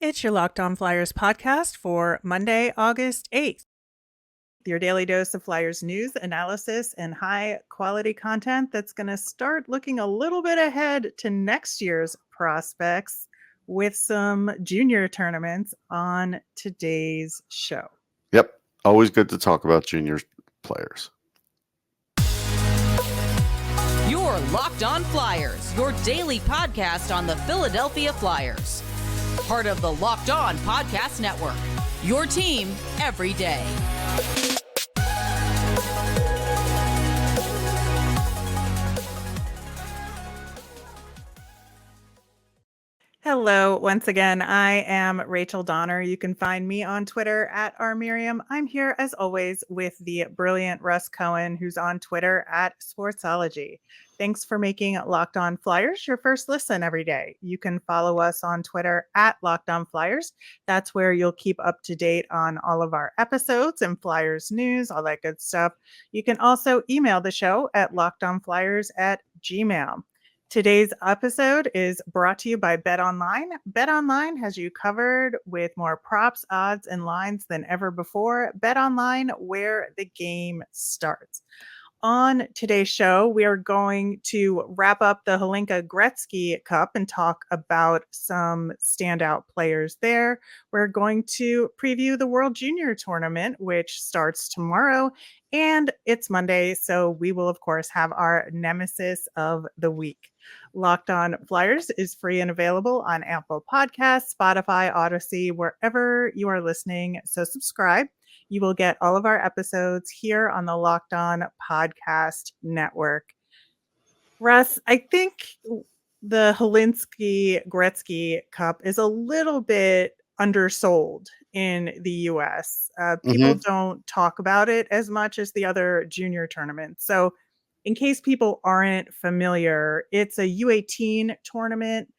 It's your Locked On Flyers podcast for Monday, August 8th. Your daily dose of Flyers news, analysis, and high quality content that's going to start looking a little bit ahead to next year's prospects with some junior tournaments on today's show. Yep. Always good to talk about junior players. Your Locked On Flyers, your daily podcast on the Philadelphia Flyers. Part of the Locked On Podcast Network, your team every day. Hello, once again, I am Rachel Donner. You can find me on Twitter at rmiriam. I'm here as always with the brilliant Russ Cohen, who's on Twitter at Sportsology. Thanks for making Locked On Flyers your first listen every day. You can follow us on Twitter at Locked On Flyers. That's where you'll keep up to date on all of our episodes and Flyers news, all that good stuff. You can also email the show at lockedonflyers@gmail.com. Today's episode is brought to you by BetOnline. BetOnline has you covered with more props, odds, and lines than ever before. BetOnline, where the game starts. On today's show, we are going to wrap up the Hlinka Gretzky Cup and talk about some standout players there. We're going to preview the World Junior Tournament, which starts tomorrow, and it's Monday, so we will, of course, have our Nemesis of the week. Locked On Flyers is free and available on Apple Podcasts, Spotify, Odyssey, wherever you are listening, so subscribe. You will get all of our episodes here on the Locked On Podcast Network. Russ, I think the Hlinka Gretzky Cup is a little bit undersold in the U.S. People don't talk about it as much as the other junior tournaments. So in case people aren't familiar, it's a U18 tournament.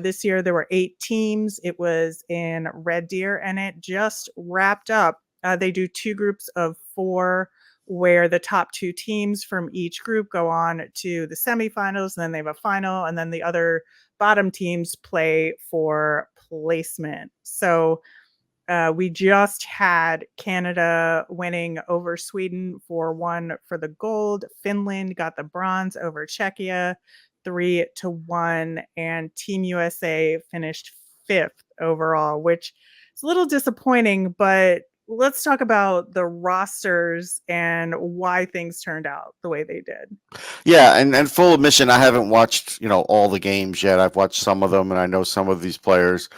This year there were 8 teams. It was in Red Deer, and it just wrapped up. They do 2 groups of 4 where the top 2 teams from each group go on to the semifinals, and then they have a final, and then the other bottom teams play for placement. So we just had Canada winning over Sweden 4-1 for the gold. Finland got the bronze over Czechia 3-1, and Team USA finished 5th overall, which is a little disappointing, but let's talk about the rosters and why things turned out the way they did. Yeah, and full admission, I haven't watched all the games yet. I've watched some of them, and I know some of these players.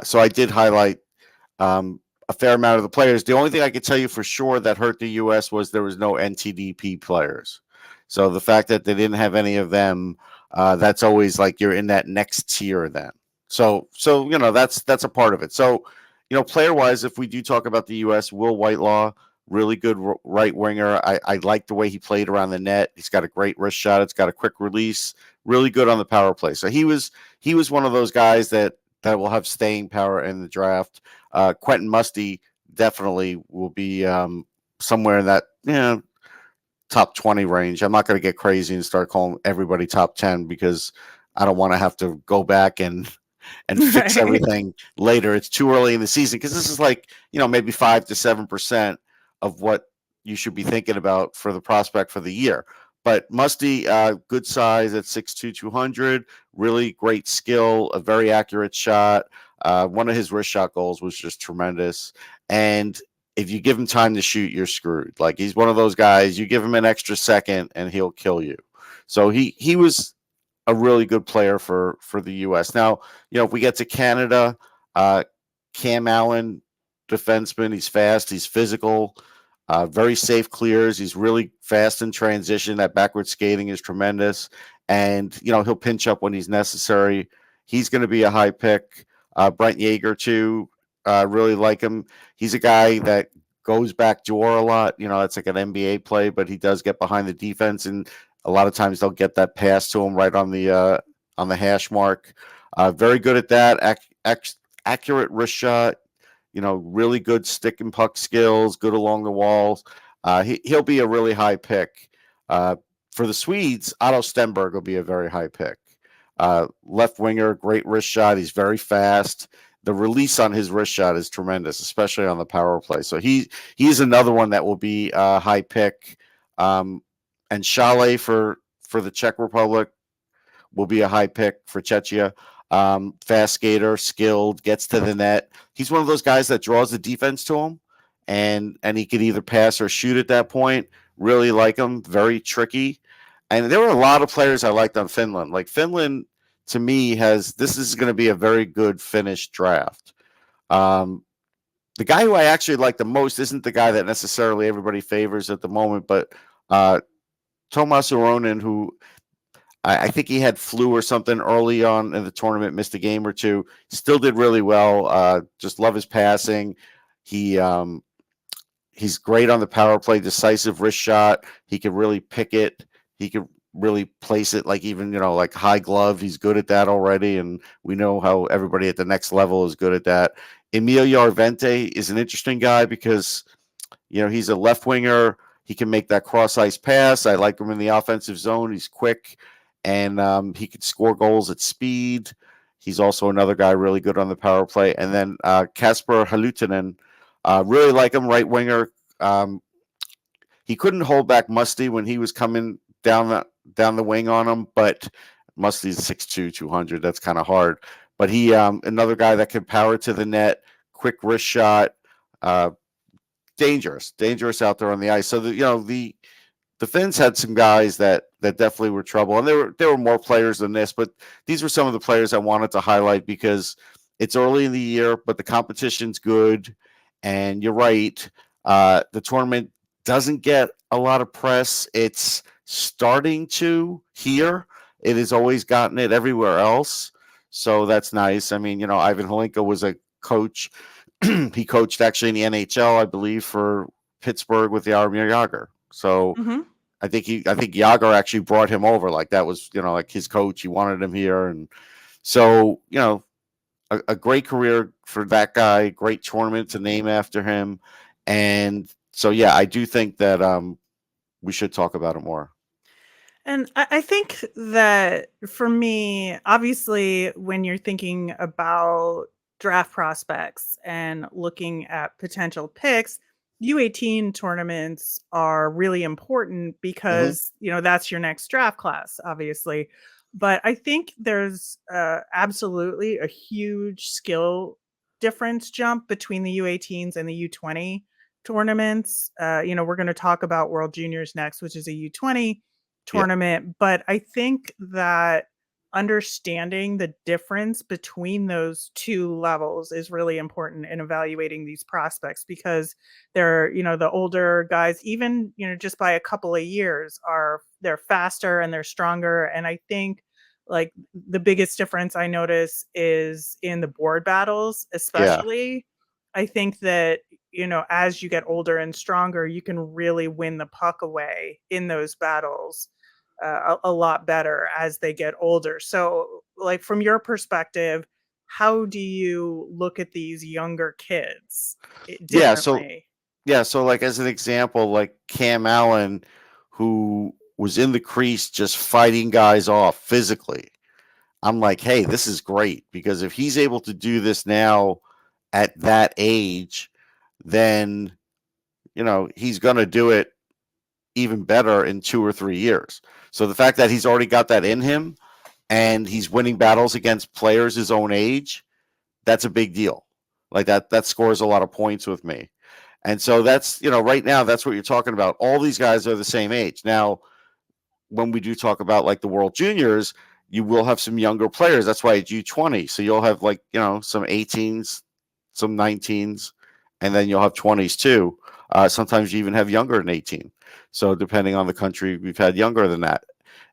So I did highlight a fair amount of the players. The only thing I could tell you for sure that hurt the U.S. was there was no NTDP players. So the fact that they didn't have any of them, that's always like you're in that next tier then. So that's a part of it. So player-wise, if we do talk about the U.S., Will Whitelaw, really good right winger. I like the way he played around the net. He's got a great wrist shot. It's got a quick release. Really good on the power play. So he was one of those guys that will have staying power in the draft. Quentin Musty definitely will be somewhere in that top 20 range. I'm not going to get crazy and start calling everybody top 10 because I don't want to have to go back and fix everything later. It's too early in the season because this is like, maybe 5 to 7% of what you should be thinking about for the prospect for the year. But Musty, good size at 6'2", 200, really great skill, a very accurate shot. One of his wrist shot goals was just tremendous. And if you give him time to shoot, you're screwed. Like, he's one of those guys, you give him an extra second and he'll kill you. So he was a really good player for the U.S. Now, if we get to Canada, Cam Allen, defenseman, he's fast, he's physical, very safe clears. He's really fast in transition. That backward skating is tremendous. And, he'll pinch up when he's necessary. He's going to be a high pick. Brent Yeager, too, really like him. He's a guy that goes back door a lot. It's like an NBA play, but he does get behind the defense, and a lot of times they'll get that pass to him right on the hash mark. Very good at that. Accurate wrist shot. Really good stick and puck skills. Good along the walls. He'll be a really high pick. For the Swedes, Otto Stenberg will be a very high pick. Left winger, great wrist shot. He's very fast. the release on his wrist shot is tremendous, especially on the power play. So he's another one that will be a high pick. And Chalet for the Czech Republic will be a high pick for Czechia. Fast skater, skilled, gets to the net. He's one of those guys that draws the defense to him, and he could either pass or shoot at that point. Really like him, very tricky. And there were a lot of players I liked on Finland. Like Finland, to me, this is going to be a very good Finnish draft. The guy who I actually like the most isn't the guy that necessarily everybody favors at the moment, but Tomas Aronin, who I think he had flu or something early on in the tournament, missed a game or two, still did really well. Just love his passing. He's great on the power play, decisive wrist shot. He can really pick it. He can really place it like even, like high glove. He's good at that already. And we know how everybody at the next level is good at that. Emil Jarvente is an interesting guy because, he's a left winger. He can make that cross ice pass. I like him in the offensive zone. He's quick and he can score goals at speed. He's also another guy really good on the power play. And then Kasper Halutinen, really like him, right winger. He couldn't hold back Musty when he was coming down the wing on him, but Musty's 6'2", 200. That's kind of hard. But he another guy that can power to the net, quick wrist shot, dangerous out there on the ice. So the Finns had some guys that definitely were trouble, and there were more players than this, but these were some of the players I wanted to highlight because it's early in the year, but the competition's good, and you're right. The tournament doesn't get a lot of press. It's starting to here. It has always gotten it everywhere else, so that's nice. I mean, Ivan Hlinka was a coach. He coached actually in the NHL, I believe, for Pittsburgh with the Jaromir Jagr. So I think Jagr actually brought him over. Like that was, like his coach. He wanted him here. And so, a great career for that guy, great tournament to name after him. And so, yeah, I do think that we should talk about it more. And I think that for me, obviously, when you're thinking about draft prospects and looking at potential picks, U18 tournaments are really important because, that's your next draft class, obviously. But I think there's absolutely a huge skill difference jump between the U18s and the U20 tournaments. We're going to talk about World Juniors next, which is a U20 tournament. But I think that understanding the difference between those two levels is really important in evaluating these prospects because they're, the older guys, even, just by a couple of years they're faster and they're stronger. And I think like the biggest difference I notice is in the board battles, especially. Yeah. I think that, as you get older and stronger, you can really win the puck away in those battles a lot better as they get older. So, like, from your perspective, how do you look at these younger kids differently? So like as an example, like Cam Allen, who was in the crease just fighting guys off physically. I'm like, hey, this is great because if he's able to do this now at that age, then, he's going to do it even better in 2 or 3 years. So the fact that he's already got that in him and he's winning battles against players his own age, that's a big deal. Like that scores a lot of points with me. And so that's, right now, that's what you're talking about. All these guys are the same age. Now, when we do talk about like the World Juniors, you will have some younger players. That's why it's U20. So you'll have like, some 18s, some 19s, and then you'll have 20s too. Sometimes you even have younger than 18. So depending on the country, we've had younger than that.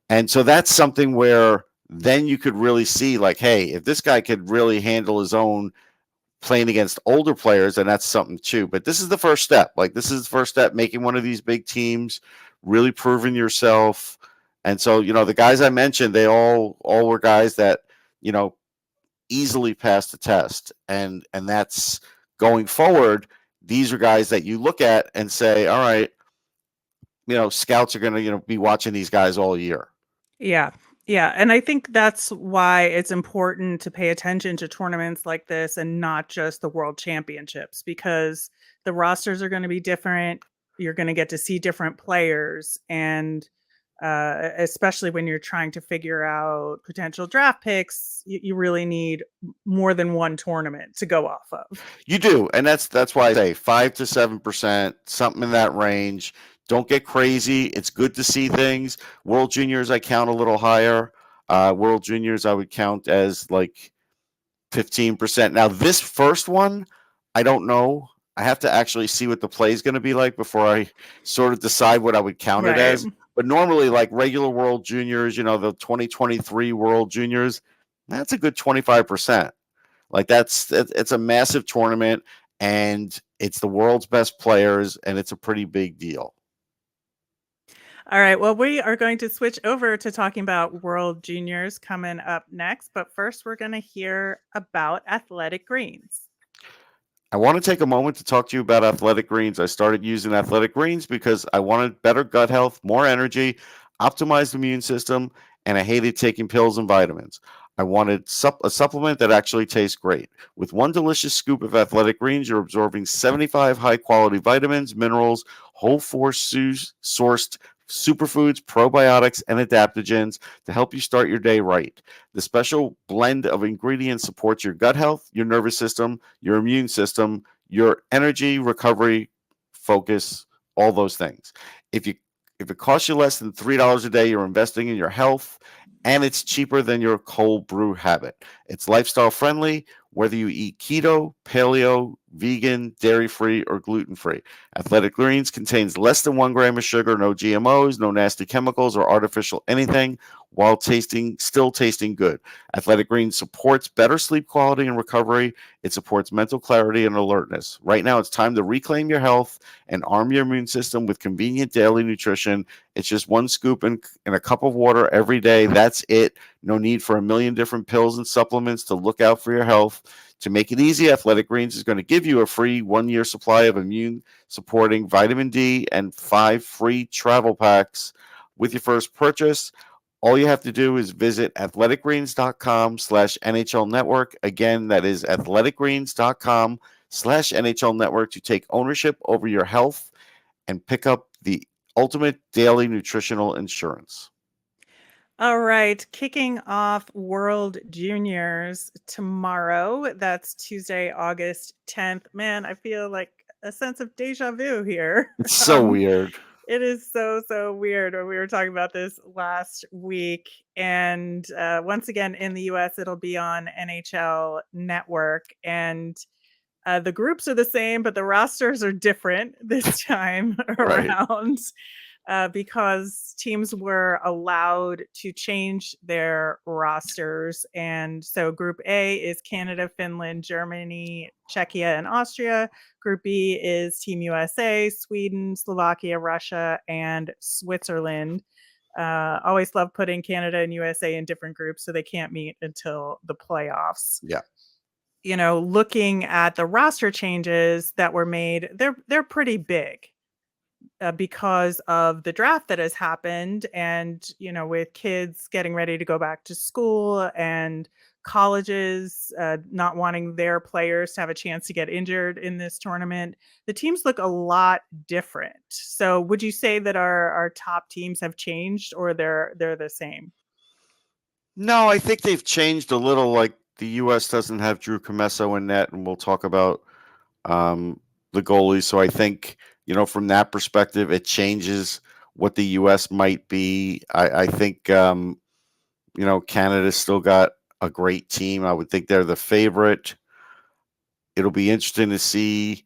And so that's something where then you could really see like, hey, if this guy could really handle his own playing against older players, then that's something too. But this is the first step. Like this is the first step, making one of these big teams, really proving yourself. And so, the guys I mentioned, they all were guys that, easily passed the test. And that's going forward. These are guys that you look at and say, all right, scouts are going to, be watching these guys all year. Yeah. Yeah, and I think that's why it's important to pay attention to tournaments like this and not just the World Championships, because the rosters are going to be different. You're going to get to see different players, and especially when you're trying to figure out potential draft picks, you really need more than one tournament to go off of. You do, and that's why I say 5 to 7%, something in that range. Don't get crazy. It's good to see things. World Juniors, I count a little higher. World Juniors, I would count as like 15%. Now, this first one, I don't know. I have to actually see what the play is going to be like before I sort of decide what I would count it Right. as. But normally, like regular World Juniors, the 2023 World Juniors, that's a good 25%. Like it's a massive tournament, and it's the world's best players, and it's a pretty big deal. All right. Well, we are going to switch over to talking about World Juniors coming up next. But first, we're going to hear about Athletic Greens. I want to take a moment to talk to you about Athletic Greens. I started using Athletic Greens because I wanted better gut health, more energy, optimized immune system, and I hated taking pills and vitamins. I wanted a supplement that actually tastes great. With one delicious scoop of Athletic Greens, you're absorbing 75 high-quality vitamins, minerals, whole force sourced superfoods, probiotics, and adaptogens to help you start your day right. The special blend of ingredients supports your gut health, your nervous system, your immune system, your energy, recovery, focus, all those things. If you if it costs you less than $3 a day, you're investing in your health, and it's cheaper than your cold brew habit. It's lifestyle friendly, whether you eat keto, paleo, vegan, dairy free, or gluten free. Athletic Greens contains less than 1 gram of sugar, no GMOs, no nasty chemicals or artificial anything, while still tasting good. Athletic Greens supports better sleep quality and recovery. It supports mental clarity and alertness. Right now, it's time to reclaim your health and arm your immune system with convenient daily nutrition. It's just one scoop in a cup of water every day. That's it. No need for a million different pills and supplements to look out for your health. To make it easy, Athletic Greens is going to give you a free 1 year supply of immune supporting vitamin D and 5 free travel packs with your first purchase. All you have to do is visit athleticgreens.com/NHL network. Again, that is athleticgreens.com/NHL network to take ownership over your health and pick up the ultimate daily nutritional insurance. All right, kicking off World Juniors tomorrow. That's Tuesday, August 10th. Man, I feel like a sense of deja vu here. It's so weird. It is so weird. We were talking about this last week. And once again, in the US, it'll be on NHL Network. And the groups are the same, but the rosters are different this time Right. around. Because teams were allowed to change their rosters. And so Group A is Canada, Finland, Germany, Czechia, and Austria. Group B is Team USA, Sweden, Slovakia, Russia, and Switzerland. Always love putting Canada and USA in different groups so they can't meet until the playoffs. Yeah. Looking at the roster changes that were made, they're pretty big. Because of the draft that has happened, and with kids getting ready to go back to school and colleges not wanting their players to have a chance to get injured in this tournament, the teams look a lot different. So would you say that our top teams have changed, or they're the same? No, I think they've changed a little. Like the U.S. doesn't have Drew Comesso in net, and we'll talk about um, the goalie. So I think, from that perspective, it changes what the U.S. might be. I think, Canada's still got a great team. I would think they're the favorite. It'll be interesting to see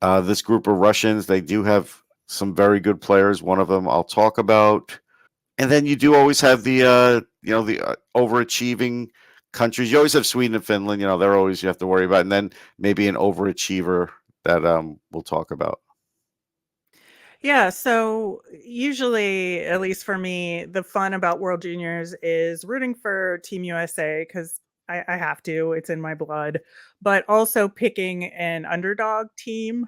this group of Russians. They do have some very good players. One of them I'll talk about. And then you do always have the overachieving countries. You always have Sweden and Finland. They're always you have to worry about. And then maybe an overachiever that we'll talk about. Yeah, so usually, at least for me, the fun about World Juniors is rooting for Team USA because I have to, it's in my blood, but also picking an underdog team.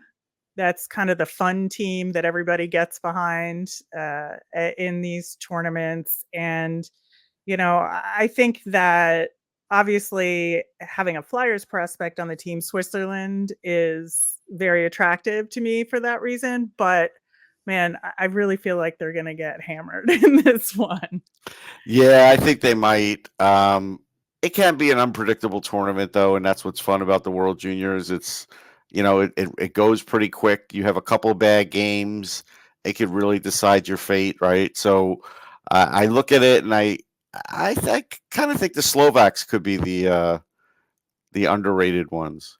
That's kind of the fun team that everybody gets behind in these tournaments. And I think that obviously having a Flyers prospect on the team, Switzerland, is very attractive to me for that reason. But man, I really feel like they're going to get hammered in this one. Yeah, I think they might. It can be an unpredictable tournament, though, and that's what's fun about the World Juniors. It goes pretty quick. You have a couple of bad games, it could really decide your fate, right? So I look at it and I kind of think the Slovaks could be the underrated ones.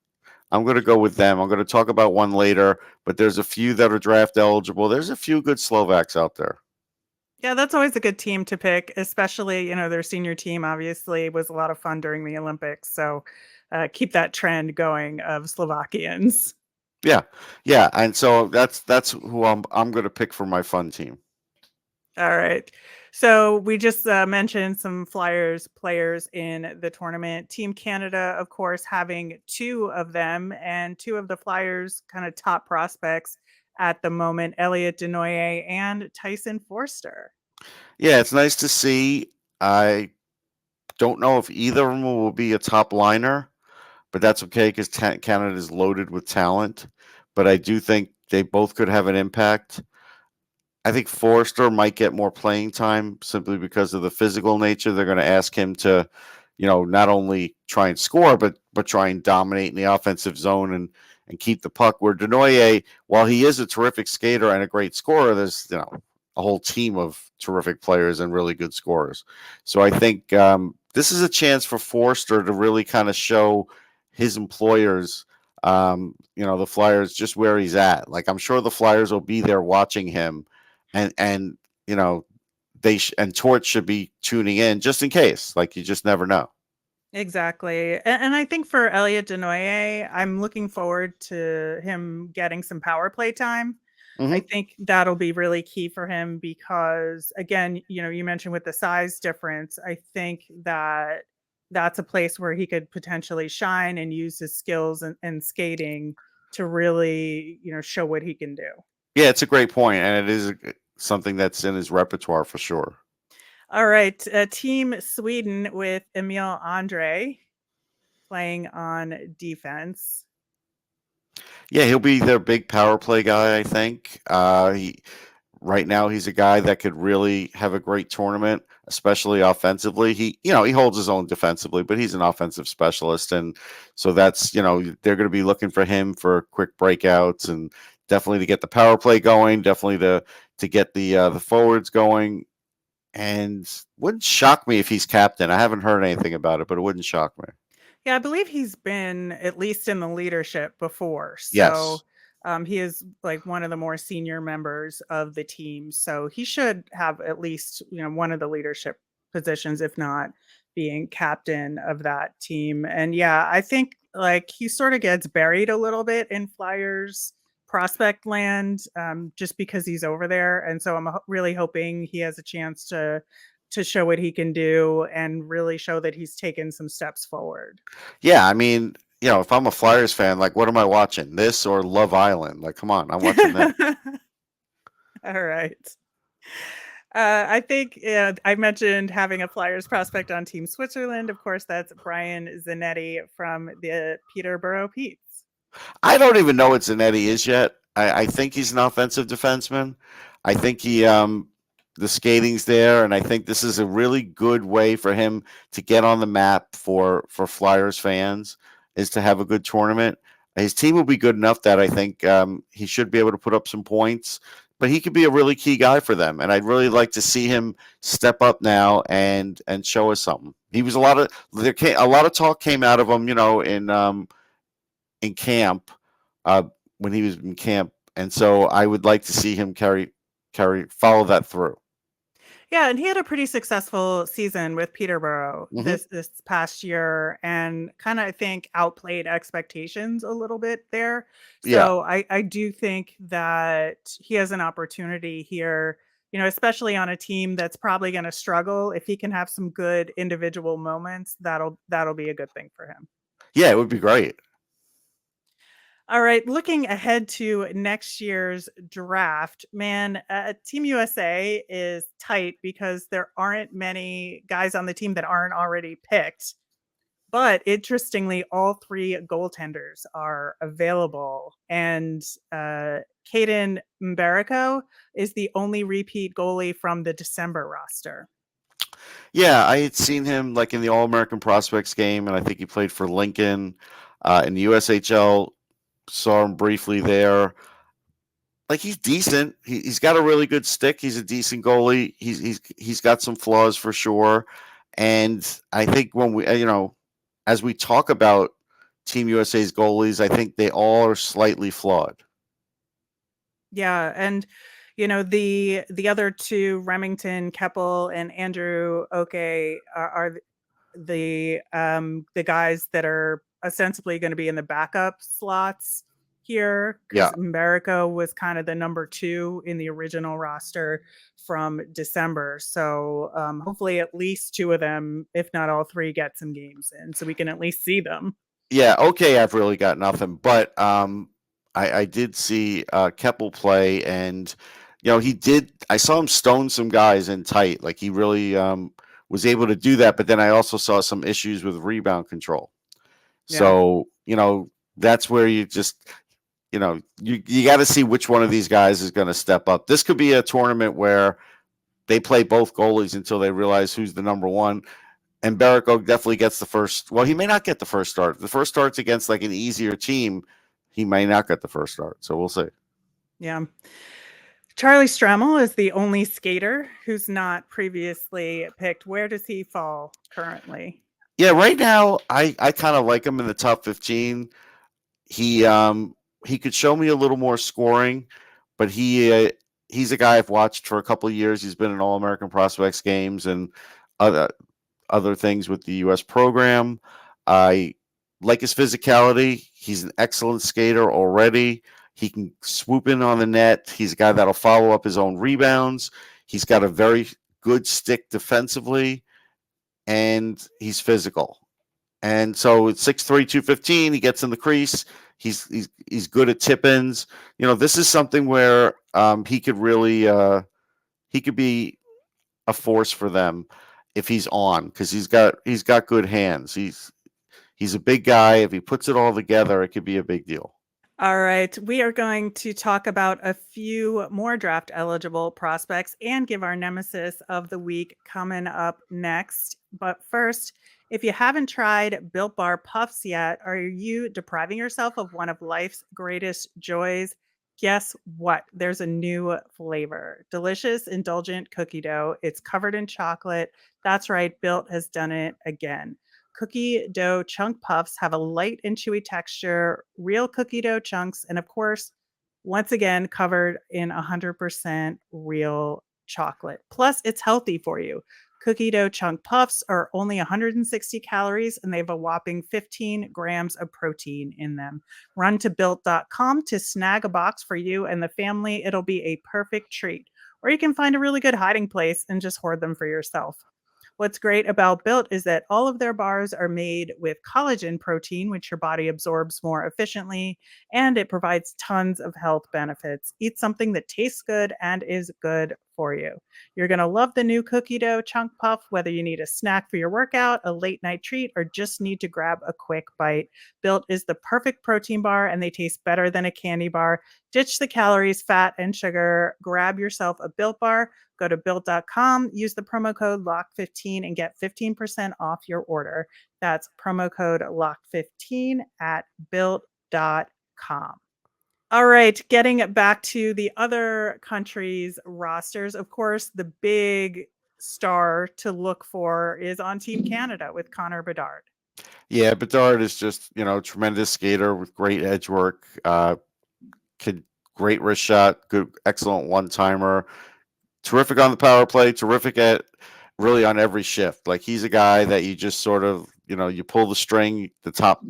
I'm going to go with them. I'm going to talk about one later, but there's a few that are draft eligible. There's a few good Slovaks out there. Yeah, that's always a good team to pick, especially, their senior team obviously was a lot of fun during the Olympics. So keep that trend going of Slovakians. Yeah, yeah, and so that's who I'm going to pick for my fun team. All right. So we just mentioned some Flyers players in the tournament. Team Canada, of course, having two of them and two of the Flyers' kind of top prospects at the moment, Elliot Denoyer and Tyson Forster. Yeah, it's nice to see. I don't know if either of them will be a top liner, but that's okay because Canada is loaded with talent. But I do think they both could have an impact. I think Forrester might get more playing time simply because of the physical nature. They're going to ask him to, not only try and score, but try and dominate in the offensive zone and keep the puck. Where Denoyer, while he is a terrific skater and a great scorer, there's a whole team of terrific players and really good scorers. So I think this is a chance for Forster to really kind of show his employers, the Flyers, just where he's at. Like, I'm sure the Flyers will be there watching him, and and Torch should be tuning in just in case. Like, you just never know. Exactly. And I think for Elliot Denoyer, I'm looking forward to him getting some power play time. I Mm-hmm. think that'll be really key for him because, again, you mentioned with the size difference, I think that that's a place where he could potentially shine and use his skills and skating to really, show what he can do. Yeah, it's a great point, and it is something that's in his repertoire for sure. All right. Team Sweden with Emil Andre playing on defense. Yeah, he'll be their big power play guy, I think. Right now he's a guy that could really have a great tournament, especially offensively. He holds his own defensively, but he's an offensive specialist, and so that's they're going to be looking for him for quick breakouts and definitely to get the power play going, definitely to get the forwards going. And wouldn't shock me if he's captain. I haven't heard anything about it, but it wouldn't shock me. Yeah, I believe he's been at least in the leadership before. Yes. So he is like one of the more senior members of the team. So he should have at least, one of the leadership positions, if not being captain of that team. And yeah, I think like he sort of gets buried a little bit in Flyers prospect land just because he's over there. And so I'm really hoping he has a chance to show what he can do and really show that he's taken some steps forward. Yeah, I mean, if I'm a Flyers fan, like, what am I watching? This or Love Island? Like, come on, I'm watching that. All right. I think I mentioned having a Flyers prospect on Team Switzerland. Of course, that's Brian Zanetti from the Peterborough Petes. I don't even know what Zanetti is yet. I think he's an offensive defenseman. I think the skating's there, and I think this is a really good way for him to get on the map for Flyers fans, is to have a good tournament. His team will be good enough that I think he should be able to put up some points, but he could be a really key guy for them. And I'd really like to see him step up now and show us something. He was a lot of talk came out of him, in camp, when he was in camp, and so I would like to see him follow that through. Yeah, and he had a pretty successful season with Peterborough Mm-hmm. this past year and kind of, I think, outplayed expectations a little bit there. Yeah, So I do think that he has an opportunity here, especially on a team that's probably going to struggle. If he can have some good individual moments, that'll be a good thing for him. yeah, it would be great. All right, looking ahead to next year's draft, man, Team USA is tight because there aren't many guys on the team that aren't already picked. But interestingly, all three goaltenders are available, and Caden Mbereko is the only repeat goalie from the December roster. Yeah, I had seen him like in the All American Prospects game, and I think he played for Lincoln in the USHL. Saw him briefly there. Like he's decent. He's got a really good stick. He's a decent goalie. He's got some flaws for sure. And I think when we as we talk about Team USA's goalies, I think they all are slightly flawed. Yeah, and the other two, Remington Keppel and Andrew Oke, are the guys that are ostensibly going to be in the backup slots here, because Yeah. Mbereko was kind of the number 2 in the original roster from December. So hopefully at least 2 of them, if not all 3, get some games in so we can at least see them. Yeah, okay, I've really got nothing. But I did see Keppel play, and I saw him stone some guys in tight. Like he really was able to do that. But then I also saw some issues with rebound control. Yeah. So that's where you just you got to see which one of these guys is going to step up. This could be a tournament where they play both goalies until they realize who's the number one. And Mbereko definitely gets the first. Well, he may not get the first start. If the first start's against like an easier team, he may not get the first start. So we'll see. Yeah. Charlie Stremmel is the only skater who's not previously picked. Where does he fall currently? Yeah, right now I kind of like him in the top 15. He could show me a little more scoring, but he's a guy I've watched for a couple of years. He's been in All American Prospects games and other things with the U.S. program. I like his physicality. He's an excellent skater already. He can swoop in on the net. He's a guy that'll follow up his own rebounds. He's got a very good stick defensively, and he's physical. And so it's 6'3", 215. He gets in the crease. He's good at tip-ins. This is something where he could really he could be a force for them if he's on, because he's got good hands. He's a big guy. If he puts it all together, it could be a big deal. All right, we are going to talk about a few more draft eligible prospects and give our nemesis of the week coming up next. But first, if you haven't tried Built Bar Puffs yet, are you depriving yourself of one of life's greatest joys? Guess what? There's a new flavor. Delicious, indulgent cookie dough. It's covered in chocolate. That's right, Built has done it again. Cookie dough chunk puffs have a light and chewy texture, real cookie dough chunks, and of course, once again, covered in 100% real chocolate. Plus, it's healthy for you. Cookie dough chunk puffs are only 160 calories and they have a whopping 15 grams of protein in them. Run to built.com to snag a box for you and the family. It'll be a perfect treat. Or you can find a really good hiding place and just hoard them for yourself. What's great about Built is that all of their bars are made with collagen protein, which your body absorbs more efficiently, and it provides tons of health benefits. Eat something that tastes good and is good for you. You're going to love the new cookie dough chunk puff, whether you need a snack for your workout, a late night treat, or just need to grab a quick bite. Built is the perfect protein bar, and they taste better than a candy bar. Ditch the calories, fat, and sugar. Grab yourself a Built bar. Go to built.com, use the promo code LOCK15 and get 15% off your order. That's promo code LOCK15 at built.com. All right, getting back to the other countries' rosters, of course, the big star to look for is on Team Canada with Connor Bedard. Yeah, Bedard is just, tremendous skater with great edge work, great wrist shot, good, excellent one-timer. Terrific on the power play, terrific at really on every shift. Like he's a guy that you just sort of, you pull the string, the top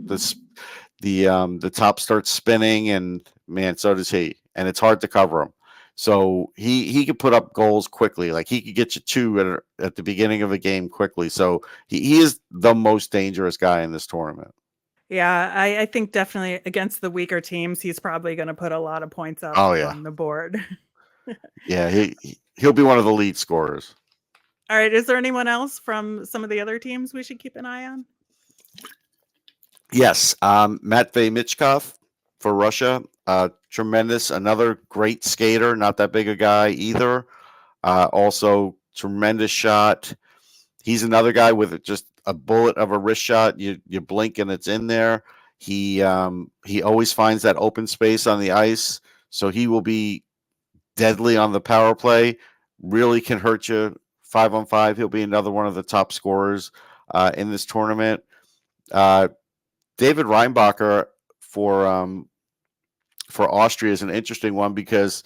starts spinning, and man, so does he. And it's hard to cover him. So he could put up goals quickly. Like he could get you 2 at the beginning of a game quickly. So he is the most dangerous guy in this tournament. Yeah, I think definitely against the weaker teams, he's probably going to put a lot of points up Oh yeah, on the board. yeah. He'll be one of the lead scorers. All right. Is there anyone else from some of the other teams we should keep an eye on? Yes, Matvey Michkov for Russia. Tremendous, another great skater. Not that big a guy either. Also, tremendous shot. He's another guy with just a bullet of a wrist shot. You blink and it's in there. He always finds that open space on the ice, so he will be deadly on the power play. Really can hurt you 5-on-5. He'll be another one of the top scorers in this tournament. David Reinbacher for Austria is an interesting one because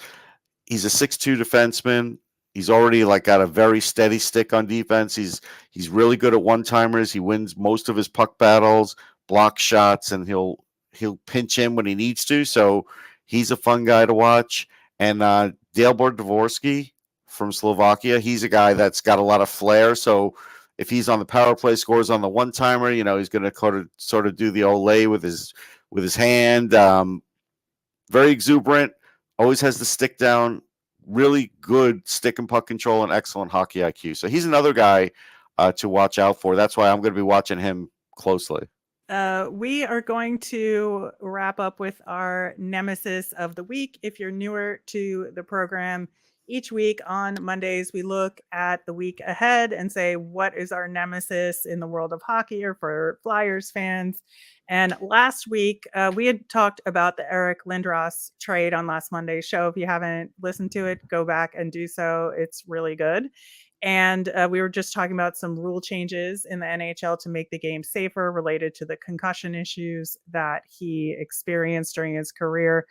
he's a 6'2" defenseman. He's already like got a very steady stick on defense. He's really good at one-timers. He wins most of his puck battles, blocks shots, and he'll pinch in when he needs to. So he's a fun guy to watch. And Dalibor Dvorsky from Slovakia, he's a guy that's got a lot of flair. So if he's on the power play, scores on the one-timer, he's going to sort of do the Olay with his hand. Very exuberant, always has the stick down, really good stick and puck control, and excellent hockey IQ. So he's another guy to watch out for. That's why I'm going to be watching him closely. We are going to wrap up with our Nemesis of the week. If you're newer to the program, each week on Mondays, we look at the week ahead and say, what is our Nemesis in the world of hockey or for Flyers fans? And last week, we had talked about the Eric Lindros trade on last Monday's show. If you haven't listened to it, go back and do so. It's really good. And we were just talking about some rule changes in the NHL to make the game safer related to the concussion issues that he experienced during his career.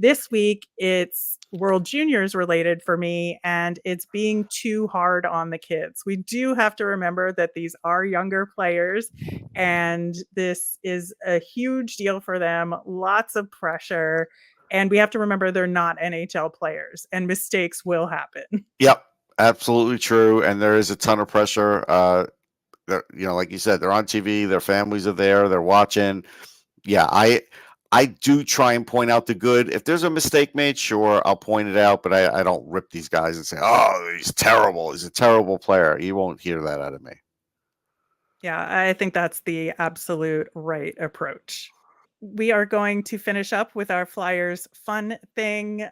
This week, it's World Juniors related for me, and it's being too hard on the kids. We do have to remember that these are younger players, and this is a huge deal for them, lots of pressure. And we have to remember they're not NHL players, and mistakes will happen. Yep. Absolutely true, and there is a ton of pressure. Like you said, they're on TV, their families are there, they're watching. Yeah, I do try and point out the good. If there's a mistake made, sure, I'll point it out, but I don't rip these guys and say, "Oh, he's terrible. He's a terrible player." You won't hear that out of me. Yeah, I think that's the absolute right approach. We are going to finish up with our Flyers fun thing.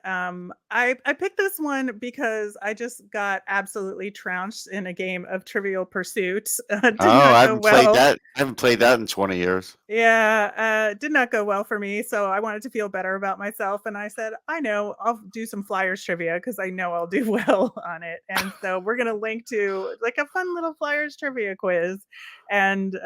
I picked this one because I just got absolutely trounced in a game of Trivial Pursuit. Did not I go haven't played well. that. I haven't played that in 20 years. Yeah, did not go well for me. So I wanted to feel better about myself. And I said, I know I'll do some Flyers trivia because I know I'll do well on it. And so we're going to link to like a fun little Flyers trivia quiz. And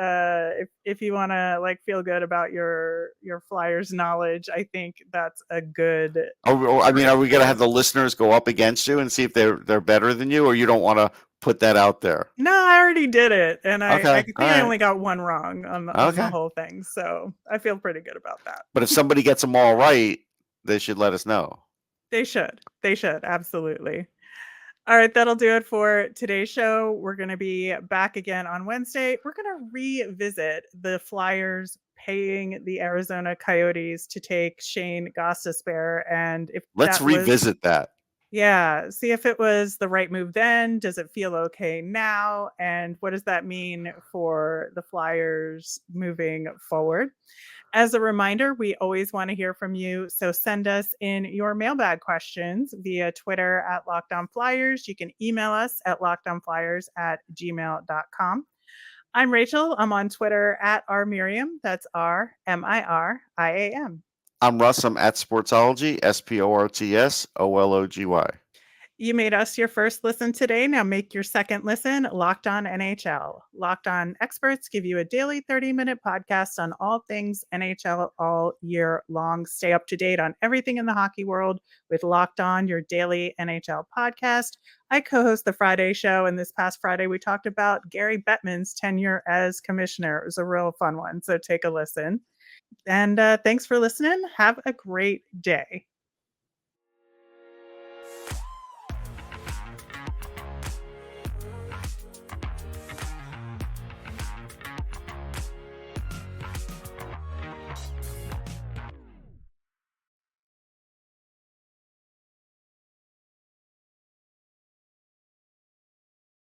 if you want to like feel good about your Flyers knowledge, I think that's a good. Are we going to have the listeners go up against you and see if they're better than you, or you don't want to put that out there? No, I already did it, and I think all I right. only got one wrong on the whole thing, so I feel pretty good about that. But if somebody gets them all right, they should let us know. They should. They should, absolutely. All right, that'll do it for today's show. We're going to be back again on Wednesday. We're going to revisit the Flyers paying the Arizona Coyotes to take Shane Gostisbehere, and if let's revisit that. Yeah, see if it was the right move then. Does it feel okay now? And what does that mean for the Flyers moving forward? As a reminder, we always want to hear from you. So send us in your mailbag questions via Twitter at LockedOnFlyers. You can email us at lockedonflyers@gmail.com. I'm Rachel. I'm on Twitter at rmiriam. That's RMIRIAM. I'm Russ. I'm at Sportsology, SPORTSOLOGY. You made us your first listen today. Now make your second listen, Locked On NHL. Locked On experts give you a daily 30-minute podcast on all things NHL all year long. Stay up to date on everything in the hockey world with Locked On, your daily NHL podcast. I co-host the Friday show, and this past Friday we talked about Gary Bettman's tenure as commissioner. It was a real fun one, so take a listen. And thanks for listening. Have a great day.